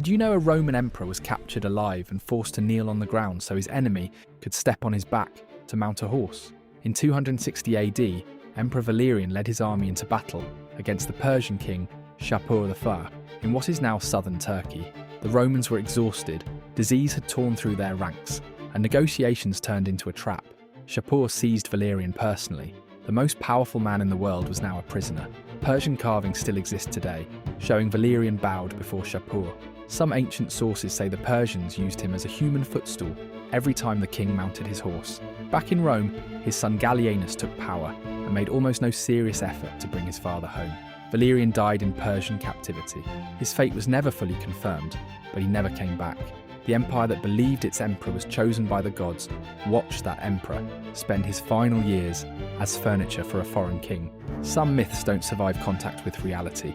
Did you know a Roman emperor was captured alive and forced to kneel on the ground so his enemy could step on his back to mount a horse? In 260 AD, Emperor Valerian led his army into battle against the Persian king Shapur I in what is now southern Turkey. The Romans were exhausted, disease had torn through their ranks, and negotiations turned into a trap. Shapur seized Valerian personally. The most powerful man in the world was now a prisoner. Persian carvings still exist today, showing Valerian bowed before Shapur. Some ancient sources say the Persians used him as a human footstool every time the king mounted his horse. Back in Rome, his son Gallienus took power and made almost no serious effort to bring his father home. Valerian died in Persian captivity. His fate was never fully confirmed, but he never came back. The empire that believed its emperor was chosen by the gods watched that emperor spend his final years as furniture for a foreign king. Some myths don't survive contact with reality.